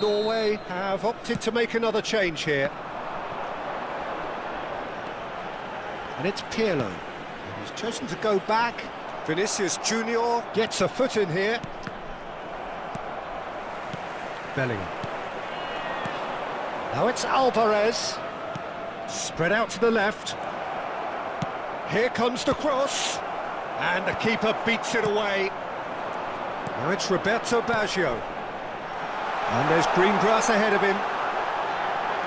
Norway have opted to make another change here. And it's Pirlo. He's chosen to go back. Vinicius Junior gets a foot in here. Bellingham. Now it's Alvarez. Spread out to the left. Here comes the cross. And the keeper beats it away. Now it's Roberto Baggio. And there's green grass ahead of him.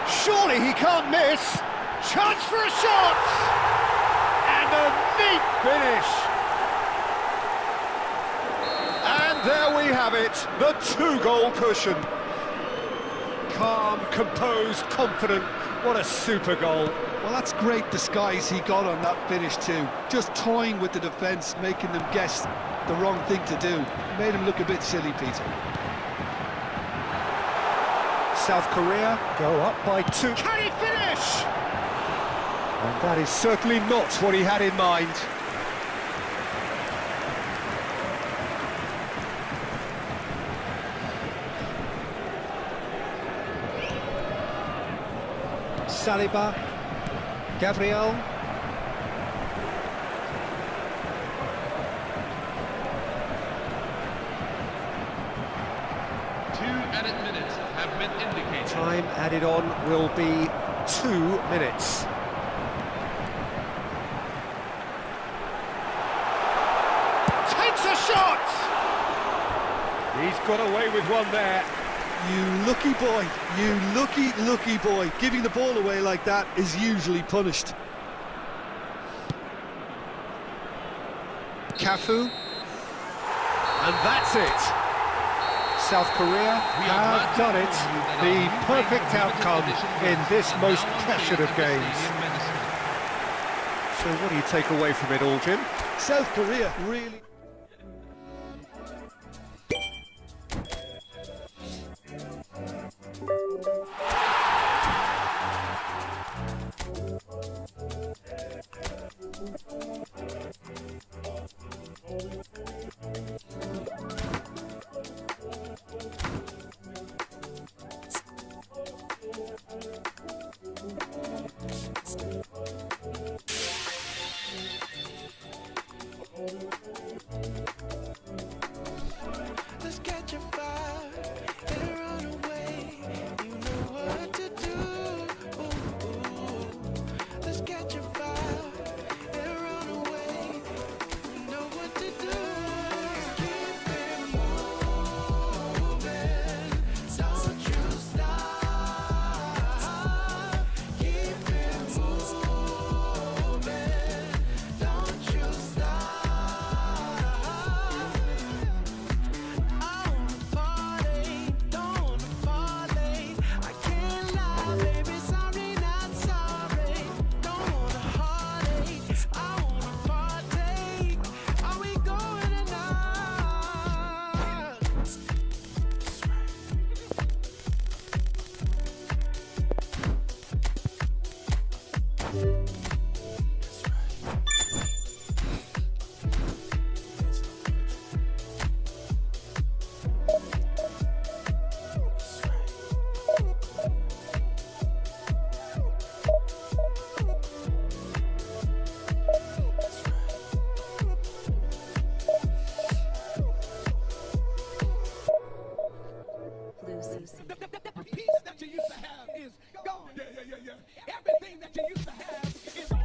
Surely he can't miss. Chance for a shot! And a neat finish. And there we have it, the 2-goal cushion. Calm, composed, confident. What a super goal. Well, that's great disguise he got on that finish too. Just toying with the defence, making them guess the wrong thing to do. Made him look a bit silly, Peter. South Korea go up by 2. Can he finish? And that is certainly not what he had in mind. Saliba, Gabriel. Have been indicated. Time added on will be 2 minutes. Takes a shot! He's got away with one there. You lucky boy, you lucky boy. Giving the ball away like that is usually punished. Cafu. And that's it. South Korea have done it, the perfect outcome in this most pressured of games. So what do you take away from it all, Jim? South Korea really... Let's catch a fire and run away. You know what to do. Let's catch a fire and run away. You know what to do. Keep it moving. Don't you stop. Keep it moving. Don't you stop. The peace that you used to have is gone. Yeah. Everything that you used to have is gone.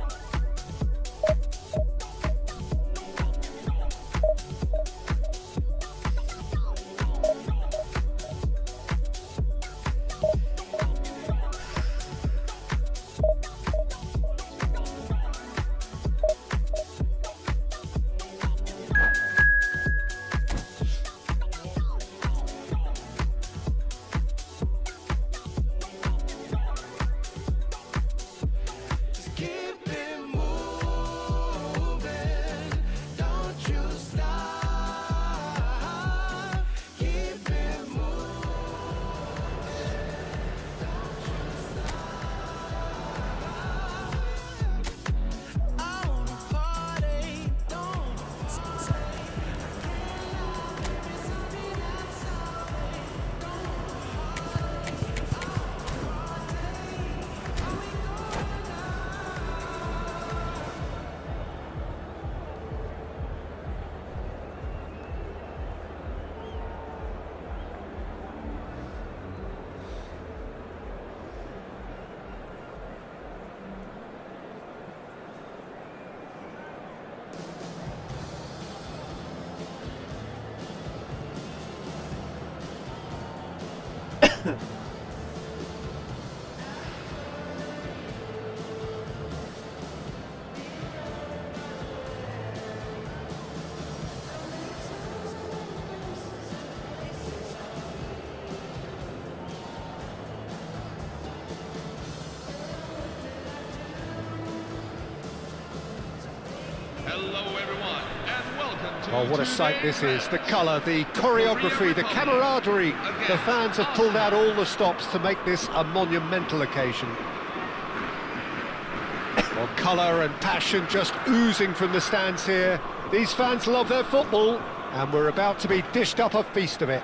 Hello, everyone, and welcome to Oh, what a sight this is. The colour, the choreography, the camaraderie. The fans have pulled out all the stops to make this a monumental occasion. Well, colour and passion just oozing from the stands here. These fans love their football, and we're about to be dished up a feast of it.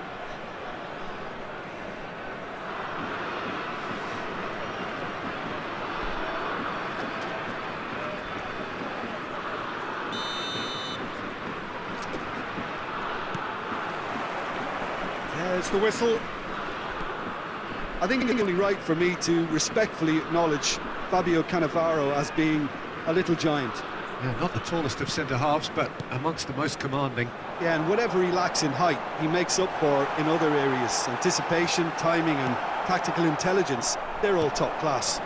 There's the whistle. I think it's only right for me to respectfully acknowledge Fabio Cannavaro as being a little giant. Yeah, not the tallest of centre-halves, but amongst the most commanding. Yeah, and whatever he lacks in height, he makes up for in other areas. Anticipation, timing and tactical intelligence, they're all top class.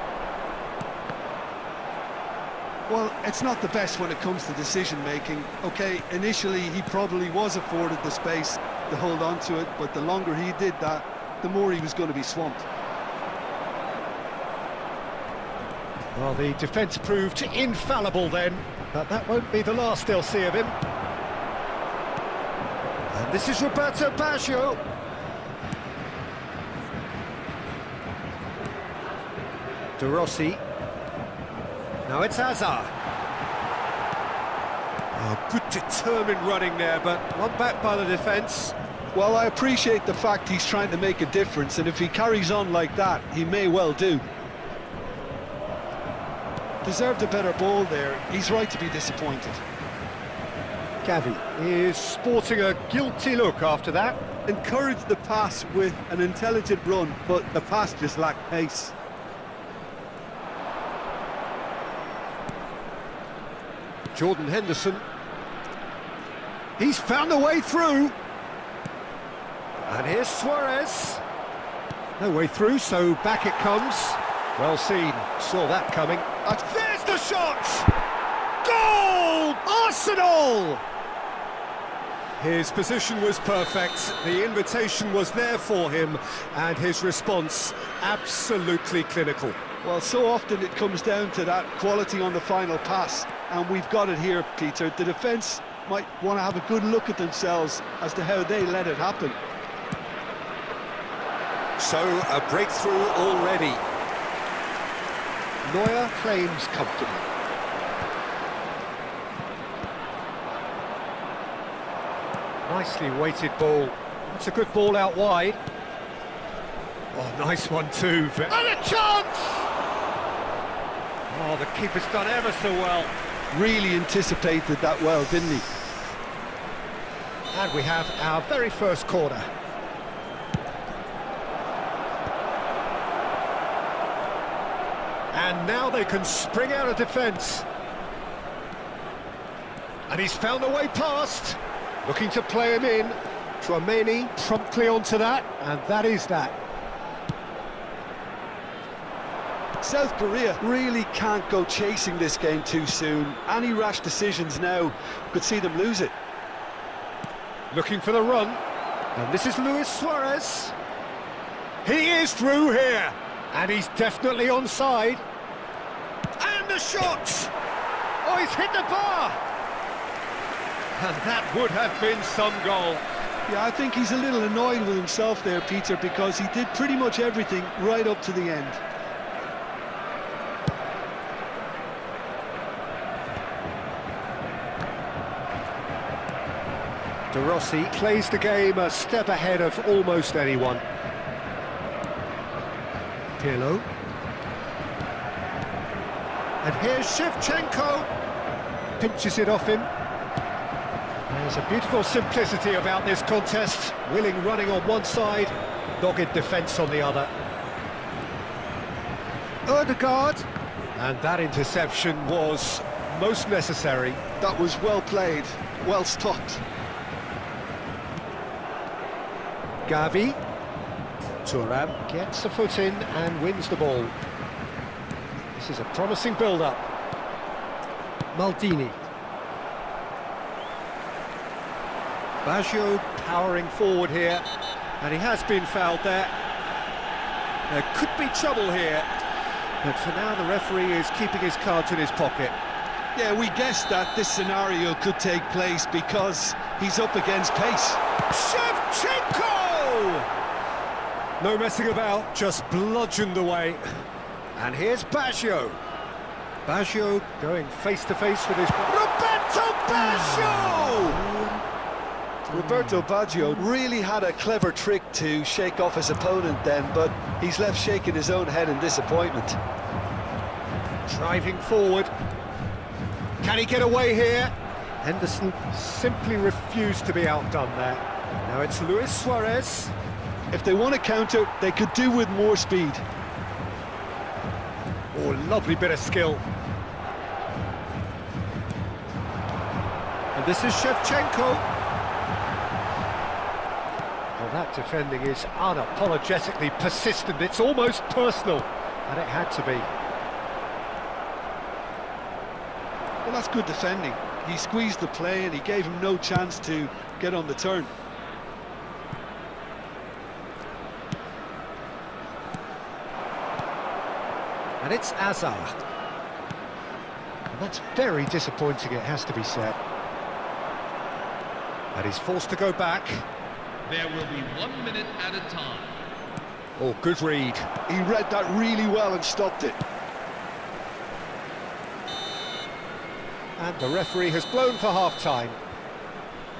Well, it's not the best when it comes to decision-making. OK, initially he probably was afforded the space to hold on to it, but the longer he did that, the more he was going to be swamped. Well, the defence proved infallible then, but that won't be the last they'll see of him. And this is Roberto Baggio. De Rossi. Now it's Hazard. Oh, good determined running there, but one back by the defence. Well, I appreciate the fact he's trying to make a difference, and if he carries on like that, he may well do. Deserved a better ball there. He's right to be disappointed. Gavi is sporting a guilty look after that. Encouraged the pass with an intelligent run, but the pass just lacked pace. Jordan Henderson. He's found a way through. And here's Suarez. No way through, so back it comes. Well seen, saw that coming. There's the shot! Goal! Arsenal! His position was perfect, the invitation was there for him, and his response absolutely clinical. Well, so often it comes down to that quality on the final pass, and we've got it here, Peter. The defence might want to have a good look at themselves as to how they let it happen. So, a breakthrough already. Neuer claims comfortably. Nicely weighted ball. That's a good ball out wide. Oh, nice one too. And a chance! Oh, the keeper's done ever so well. Really anticipated that well, didn't he? And we have our very first corner. And now they can spring out of defence. And he's found a way past. Looking to play him in. Tchouaméni promptly onto that, and that is that. South Korea really can't go chasing this game too soon. Any rash decisions now could see them lose it. Looking for the run. And this is Luis Suarez. He is through here. And he's definitely onside. And the shot! Oh, he's hit the bar! And that would have been some goal. Yeah, I think he's a little annoyed with himself there, Peter, because he did pretty much everything right up to the end. De Rossi plays the game a step ahead of almost anyone. Pirlo. And here's Shevchenko. Pinches it off him. There's a beautiful simplicity about this contest. Willing running on one side, dogged defence on the other. Odegaard. And that interception was most necessary. That was well played, well stopped. Gavi. Thuram gets a foot in and wins the ball. This is a promising build-up. Maldini. Baggio powering forward here, and he has been fouled there. There could be trouble here, but for now the referee is keeping his cards in his pocket. Yeah, we guessed that this scenario could take place because he's up against pace. Shevchenko! No messing about, just bludgeoned away. And here's Baggio. Baggio going face-to-face with his... Roberto Baggio! Roberto Baggio really had a clever trick to shake off his opponent then, but he's left shaking his own head in disappointment. Driving forward. Can he get away here? Henderson simply refused to be outdone there. Now it's Luis Suarez. If they want to counter, they could do with more speed. Oh, lovely bit of skill. And this is Shevchenko. Well, that defending is unapologetically persistent. It's almost personal, and it had to be. Well, that's good defending. He squeezed the play and he gave him no chance to get on the turn. And it's Azar. And that's very disappointing, it has to be said. And he's forced to go back. There will be 1 minute at a time. Oh, good read. He read that really well and stopped it. And the referee has blown for half-time.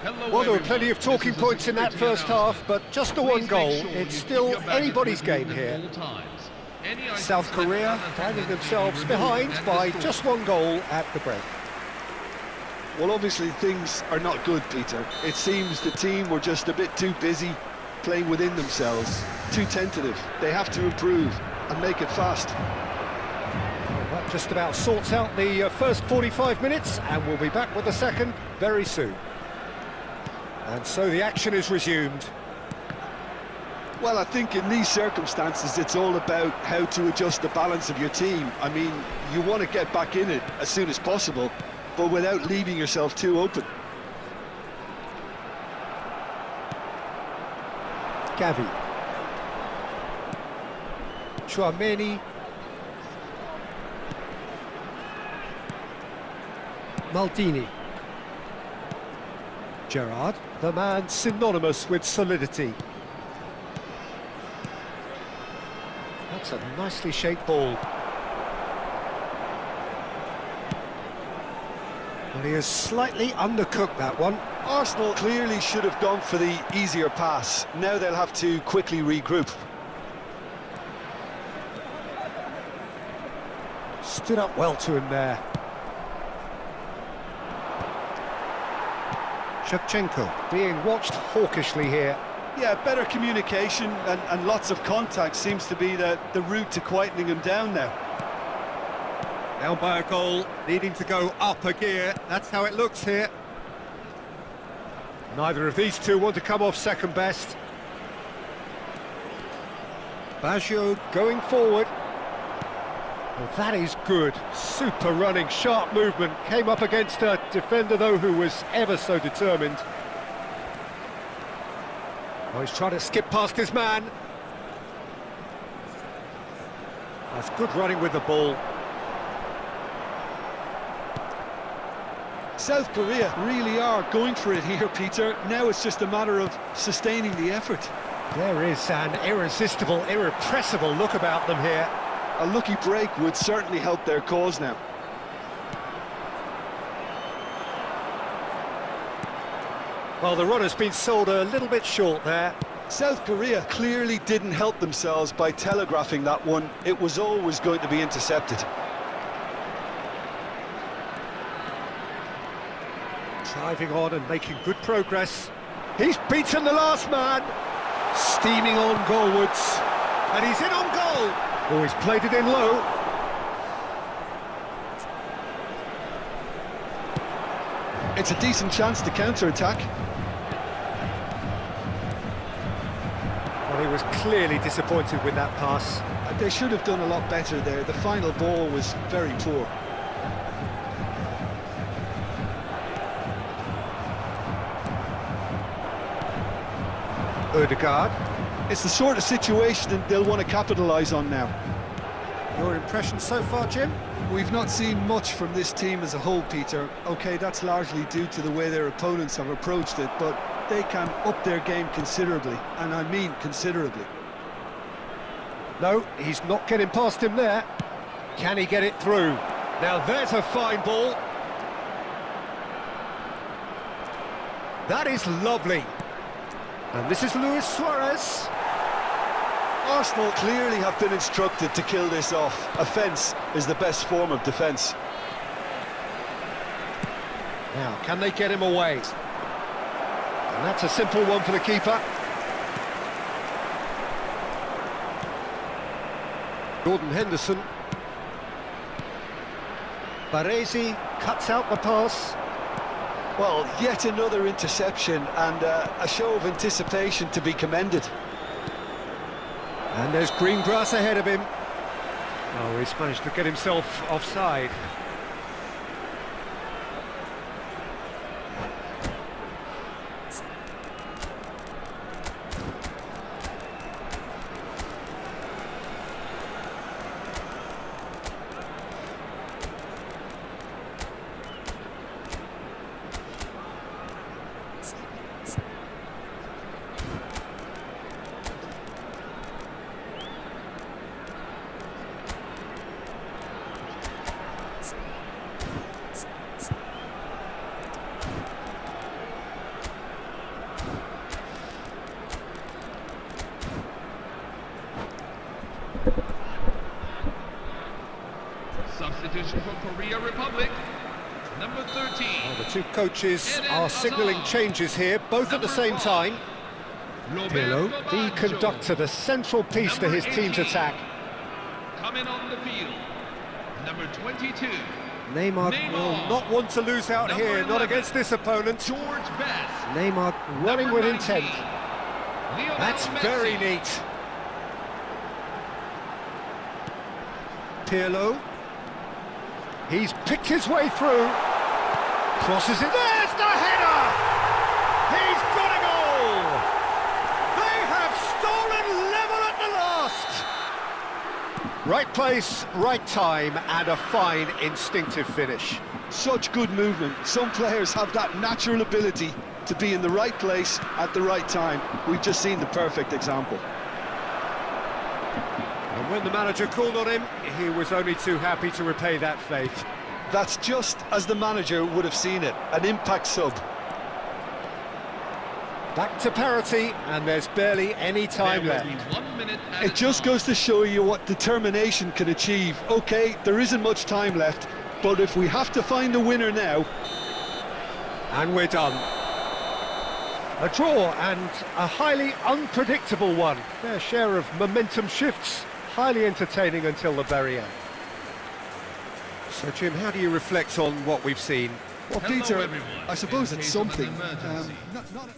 Hello, Well, there were everyone. plenty of talking This is a points in that security first half, announcement. but just the Please one make goal. sure you It's keep still your baggage anybody's game removed here. at all times. Any items South left Korea unattended finding may be themselves removed behind and by restored. just one goal at the break. Well, obviously things are not good, Peter. It seems the team were just a bit too busy playing within themselves, too tentative. They have to improve and make it fast. That just about sorts out the first 45 minutes, and we'll be back with the second very soon. And so the action is resumed. Well, I think in these circumstances, it's all about how to adjust the balance of your team. I mean, you want to get back in it as soon as possible, but without leaving yourself too open. Gavi. Chouameni. Maldini. Gerrard, the man synonymous with solidity. That's a nicely shaped ball. Well, he has slightly undercooked that one. Arsenal clearly should have gone for the easier pass. Now they'll have to quickly regroup. Stood up well to him there. Shevchenko being watched hawkishly here. Yeah, better communication and lots of contact seems to be the route to quietening him down now. Down by a goal, needing to go up a gear. That's how it looks here. Neither of these two want to come off second best. Baggio going forward. Well, that is good. Super running, sharp movement. Came up against a defender, though, who was ever so determined. Oh, he's trying to skip past his man. That's good running with the ball. South Korea really are going for it here, Peter. Now it's just a matter of sustaining the effort. There is an irresistible, irrepressible look about them here. A lucky break would certainly help their cause now. Well, the run has been sold a little bit short there. South Korea clearly didn't help themselves by telegraphing that one. It was always going to be intercepted. Driving on and making good progress. He's beaten the last man. Steaming on goalwards. And he's in on goal. Oh, he's played it in low. It's a decent chance to counter-attack. Well, he was clearly disappointed with that pass. They should have done a lot better there. The final ball was very poor. Odegaard. It's the sort of situation that they'll want to capitalise on now. Your impression so far, Jim? We've not seen much from this team as a whole, Peter. OK, that's largely due to the way their opponents have approached it, but they can up their game considerably, and I mean considerably. No, he's not getting past him there. Can he get it through? Now there's a fine ball. That is lovely. And this is Luis Suarez. Arsenal clearly have been instructed to kill this off. Offence is the best form of defence. Now, can they get him away? And that's a simple one for the keeper. Gordon Henderson. Baresi cuts out the pass. Well, yet another interception and a show of anticipation to be commended. And there's green grass ahead of him. Oh, he's managed to get himself offside. Substitution for Korea Republic. Number 13. Well, the two coaches are signalling changes here, both at the same time. Pirlo, the conductor, the central piece to his team's attack. Coming on the field. Number 22. Neymar will not want to lose out Number here, not 11. against this opponent. George Best. Neymar running Number with 19. intent. Lionel That's Messi. very neat. Pirlo. He's picked his way through. Crosses it. There's the header! He's got a goal! They have stolen level at the last! Right place, right time, and a fine instinctive finish. Such good movement. Some players have that natural ability to be in the right place at the right time. We've just seen the perfect example. And when the manager called on him, he was only too happy to repay that faith. That's just as the manager would have seen it, an impact sub. Back to parity, and there's barely any time There will left. be 1 minute at It a just time. goes to show you what determination can achieve. OK, there isn't much time left, but if we have to find a winner now... And we're done. A draw, and a highly unpredictable one. Fair share of momentum shifts, highly entertaining until the very end. So, Jim, how do you reflect on what we've seen? Well, Hello, Peter, everyone. I suppose In it's case of an something. emergency. Not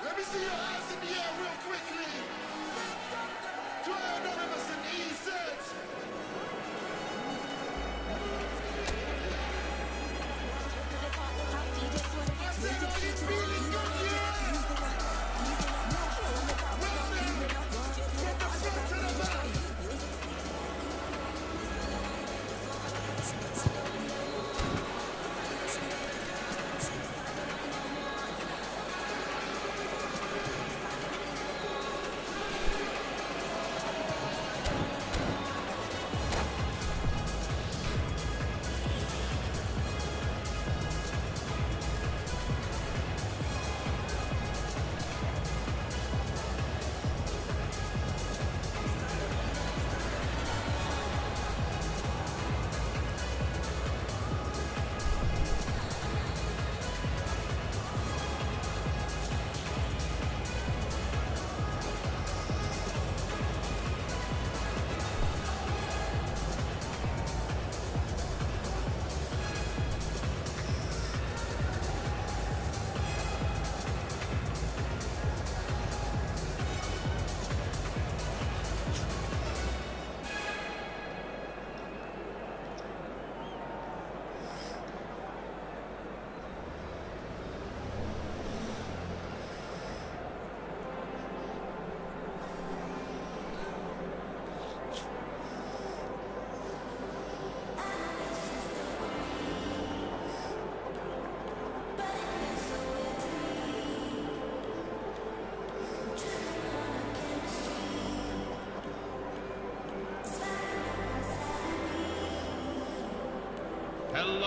Let me see your hands in the air real quickly.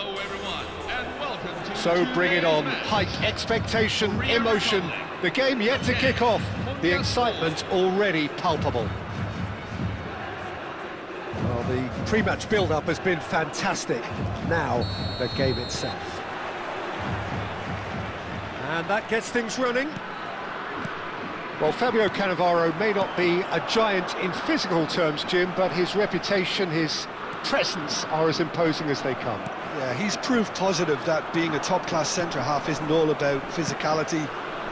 Hello, everyone, and welcome to So bring it on. today's Height, match. expectation, Korea emotion. Republic. The game yet to kick off. The excitement already palpable. Well, the pre-match build-up has been fantastic. Now, the game itself. And that gets things running. Well, Fabio Cannavaro may not be a giant in physical terms, Jim, but his reputation, his presence are as imposing as they come. Yeah, he's proof positive that being a top-class centre-half isn't all about physicality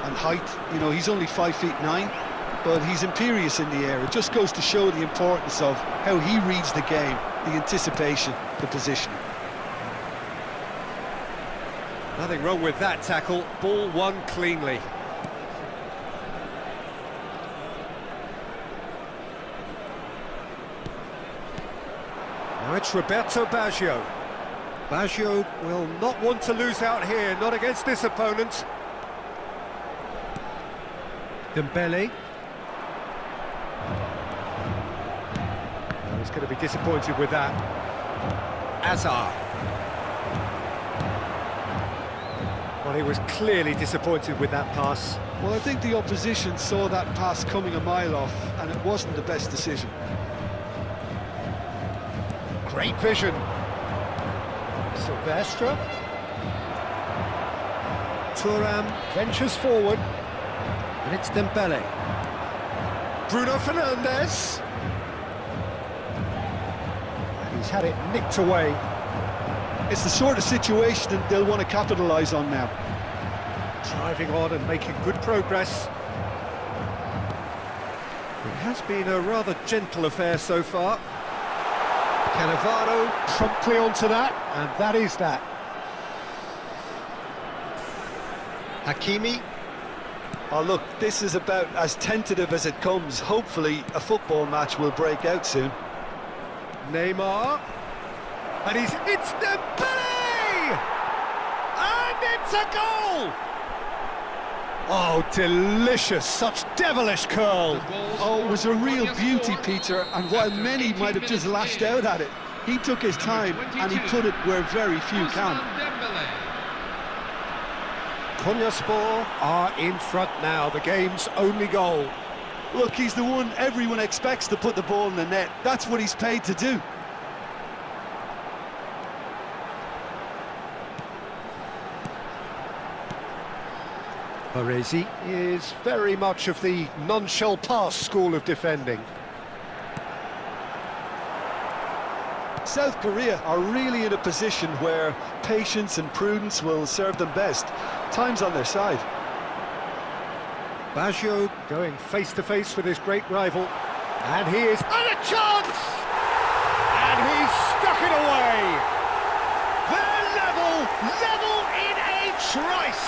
and height. You know, he's only 5'9", but he's imperious in the air. It just goes to show the importance of how he reads the game, the anticipation, the positioning. Nothing wrong with that tackle. Ball won cleanly. Now it's Roberto Baggio. Baggio will not want to lose out here, not against this opponent. Dembele. He's going to be disappointed with that. Azar. Well, he was clearly disappointed with that pass. Well, I think the opposition saw that pass coming a mile off, and it wasn't the best decision. Great vision. Silvestre. Thuram ventures forward. And it's Dembele. Bruno Fernandes. And he's had it nicked away. It's the sort of situation that they'll want to capitalise on now. Driving on and making good progress. It has been a rather gentle affair so far. Cannavaro promptly onto that, and that is that. Hakimi. Oh, look, this is about as tentative as it comes. Hopefully, a football match will break out soon. Neymar. And it's Dembele! And it's a goal! Oh, delicious, such devilish curl. Oh, it was a real beauty, Peter, and while many might have just lashed out at it, he took his time and he put it where very few can. Konyaspor are in front now, the game's only goal. Look, he's the one everyone expects to put the ball in the net. That's what he's paid to do. Baresi is very much of the non-shall-pass school of defending. South Korea are really in a position where patience and prudence will serve them best. Time's on their side. Baggio going face-to-face with his great rival. And he is... And a chance! And he's stuck it away! They're level in a trice!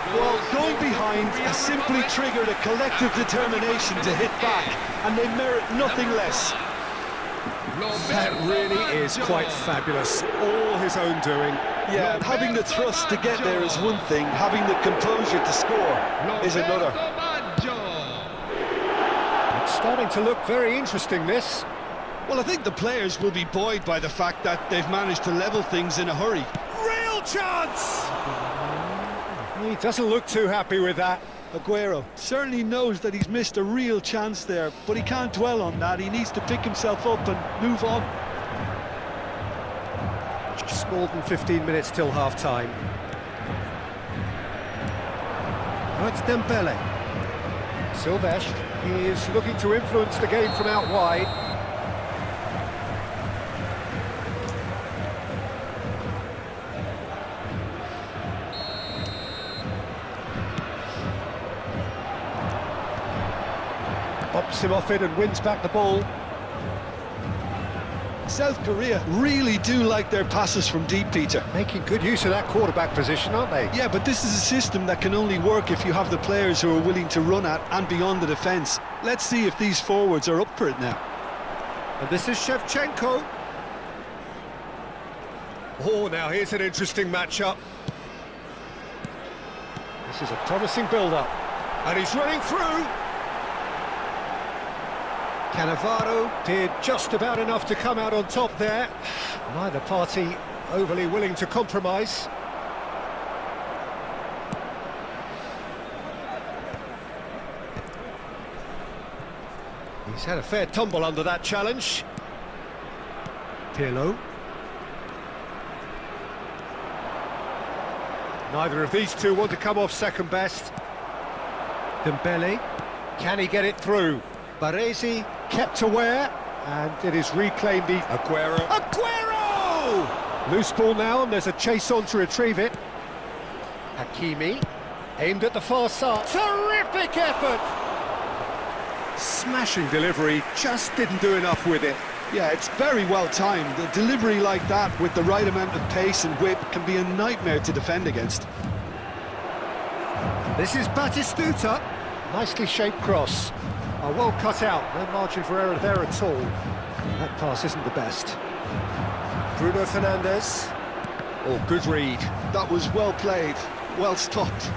Well, going behind has simply triggered a collective determination to hit back, and they merit nothing less. That really is quite fabulous. All his own doing. Yeah, having the thrust to get there is one thing, having the composure to score is another. It's starting to look very interesting, this. Well, I think the players will be buoyed by the fact that they've managed to level things in a hurry. Real chance! He doesn't look too happy with that. Aguero certainly knows that he's missed a real chance there, but he can't dwell on that. He needs to pick himself up and move on. Just more than 15 minutes till half-time. Now it's Dembele. Silvestre is looking to influence the game from out wide. Bops him off it and wins back the ball. South Korea really do like their passes from deep, Peter. Making good use of that quarterback position, aren't they? Yeah, but this is a system that can only work if you have the players who are willing to run at and beyond the defence. Let's see if these forwards are up for it now. And this is Shevchenko. Oh, now here's an interesting matchup. This is a promising build-up. And he's running through. Cannavaro did just about enough to come out on top there. Neither party overly willing to compromise. He's had a fair tumble under that challenge. Pirlo. Neither of these two want to come off second best. Dembele. Can he get it through? Baresi kept aware, and it is reclaimed. Aguero. Aguero! Loose ball now, and there's a chase on to retrieve it. Hakimi, aimed at the far side. Terrific effort! Smashing delivery, just didn't do enough with it. Yeah, it's very well timed. A delivery like that with the right amount of pace and whip can be a nightmare to defend against. This is Batistuta. Nicely shaped cross. Well cut out, no margin for error there at all. That pass isn't the best. Bruno Fernandes. Oh, good read. That was well played, well stopped.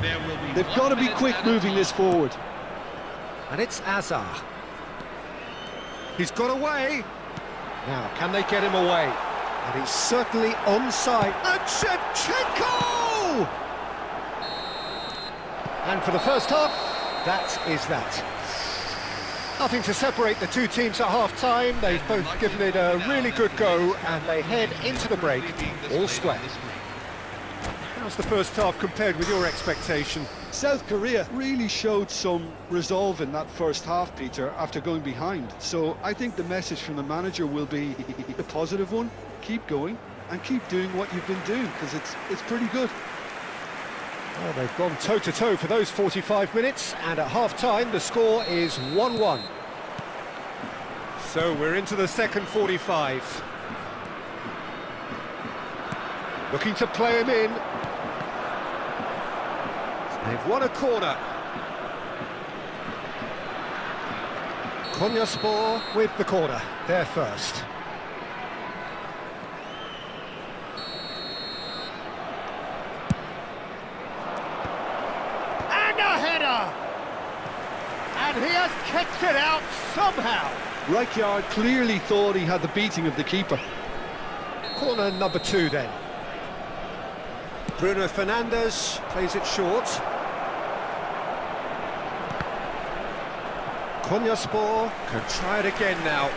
There will be They've got to be quick moving this forward. And it's Azar. He's got away. Now, can they get him away? And he's certainly onside. And Shevchenko! And for the first half, that is that. Nothing to separate the two teams at half-time. They've both given it a really good go, and they head into the break all square. How's the first half compared with your expectation? South Korea really showed some resolve in that first half, Peter, after going behind. So I think the message from the manager will be a positive one. Keep going and keep doing what you've been doing, because it's pretty good. Well, they've gone toe-to-toe for those 45 minutes, and at half-time the score is 1-1. So we're into the second 45. Looking to play him in. They've won a corner. Konyaspor with the corner, there first. And a header! And he has kicked it out somehow. Rijkaard clearly thought he had the beating of the keeper. Corner number 2 then. Bruno Fernandes plays it short. Konyaspor can try it again now.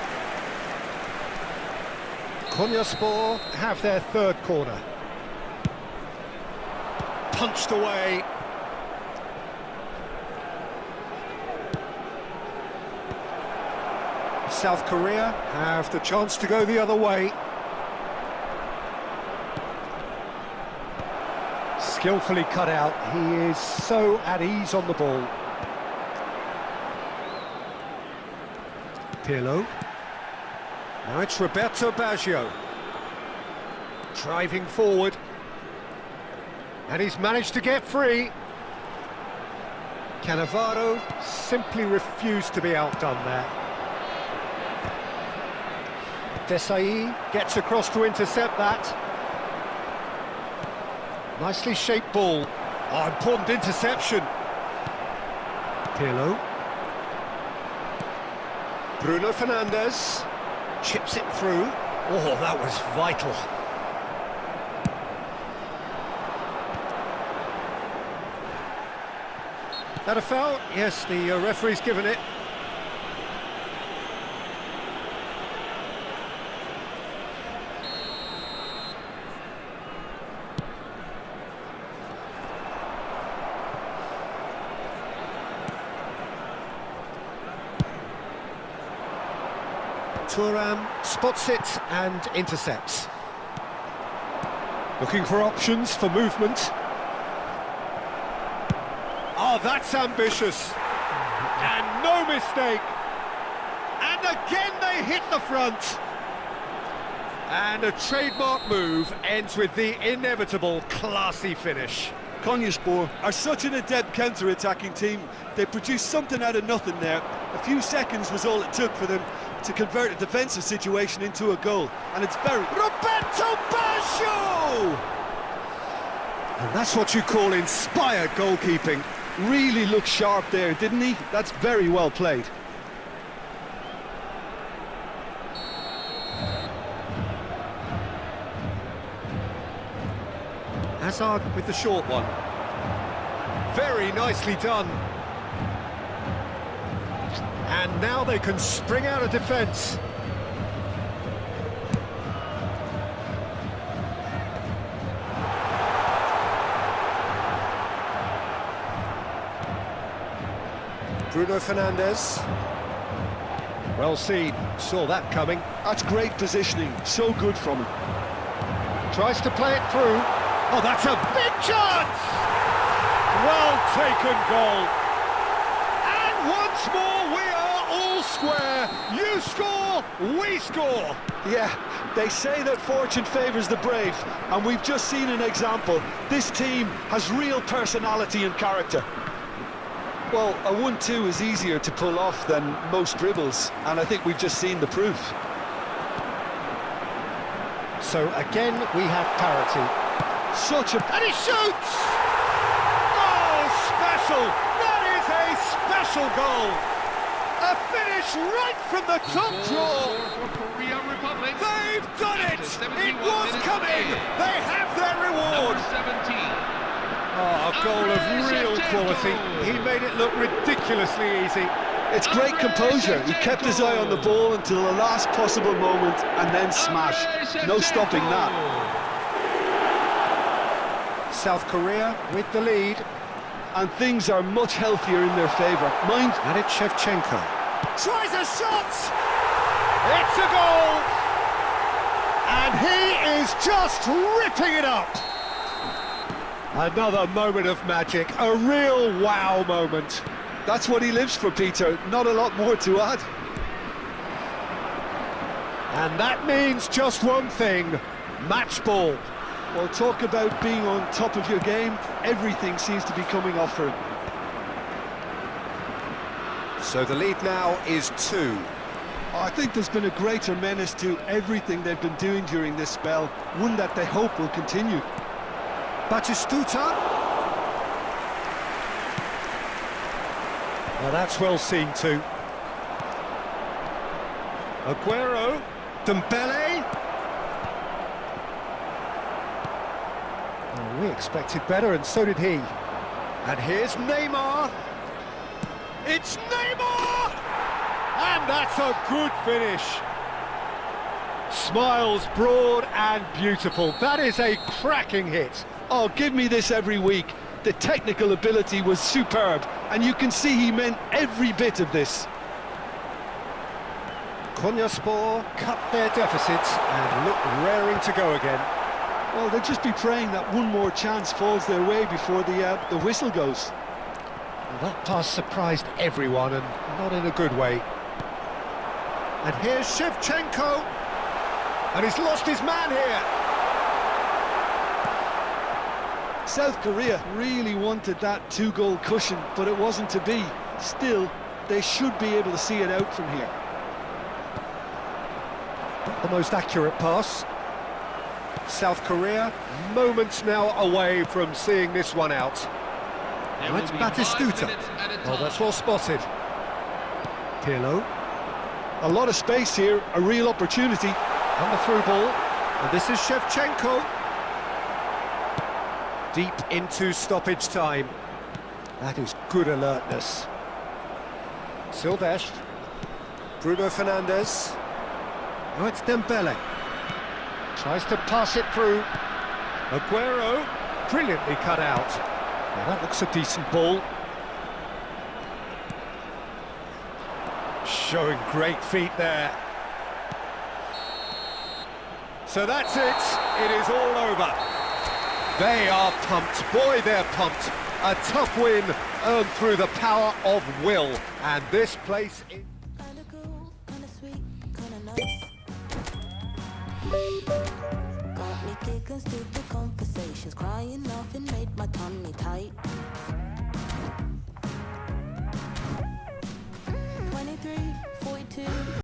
Konyaspor have their third corner. Punched away. South Korea have the chance to go the other way. Skillfully cut out. He is so at ease on the ball. Pirlo. Now it's Roberto Baggio. Driving forward. And he's managed to get free. Cannavaro simply refused to be outdone there. Desai gets across to intercept that. Nicely shaped ball. Oh, important interception. Pirlo. Bruno Fernandes chips it through. Oh, that was vital. That a foul? Yes, the referee's given it. Thuram spots it and intercepts. Looking for options for movement. Oh, that's ambitious. And no mistake. And again they hit the front. And a trademark move ends with the inevitable classy finish. Konyaspor are such an adept counter-attacking team. They produced something out of nothing there. A few seconds was all it took for them to convert a defensive situation into a goal. And it's very... Roberto Baggio! And that's what you call inspired goalkeeping. Really looked sharp there, didn't he? That's very well played. Hazard with the short one. Very nicely done. And now they can spring out of defence. Bruno Fernandes. Well seen, saw that coming. That's great positioning, so good from him. Tries to play it through. Oh, that's a big chance! Well taken goal. And once more we are all square. You score, we score. Yeah, they say that fortune favours the brave, and we've just seen an example. This team has real personality and character. Well, a 1-2 is easier to pull off than most dribbles, and I think we've just seen the proof. So again, we have parity. And he shoots! Oh, special! That is a special goal! A finish right from the top draw! Korea Republic. They've done it! After It 71 was minutes coming! of play. They have their reward! Number 17. Oh, a goal of real quality. He made it look ridiculously easy. It's great composure. He kept his eye on the ball until the last possible moment and then smash. No stopping that. South Korea with the lead. And things are much healthier in their favour. Mind. And it's Shevchenko. Tries a shot! It's a goal! And he is just ripping it up! Another moment of magic, a real wow moment. That's what he lives for, Peter. Not a lot more to add. And that means just one thing, match ball. Well, talk about being on top of your game. Everything seems to be coming off for him. So the lead now is 2. I think there's been a greater menace to everything they've been doing during this spell, one that they hope will continue. Batistuta. Well, that's well seen too. Aguero. Dembele. Oh, we expected better, and so did he. And here's Neymar. It's Neymar! And that's a good finish. Smiles broad and beautiful. That is a cracking hit. Oh, give me this every week. The technical ability was superb, and you can see he meant every bit of this. Konyaspor cut their deficit and look raring to go again. Well, they'll just be praying that one more chance falls their way before the whistle goes. Well, that pass surprised everyone, and not in a good way. And here's Shevchenko, and he's lost his man here. South Korea really wanted that 2-goal cushion, but it wasn't to be. Still, they should be able to see it out from here. Not the most accurate pass. South Korea, moments now away from seeing this one out. There That's will be 5 Batistuta. minutes at a Oh, time. that's well spotted. Pirlo. A lot of space here, a real opportunity. On the through ball, and this is Shevchenko. Deep into stoppage time. That is good alertness. Silvestre. Bruno Fernandes. Oh, it's Dembele. Tries to pass it through. Aguero. Brilliantly cut out. Well, that looks a decent ball. Showing great feet there. So that's it. It is all over. They are pumped. Boy, they're pumped. A tough win earned through the power of will. And this place is... Kinda cool, kinda sweet, kinda nice. Got me giggling, stupid conversations, crying, laughing, made my tummy tight.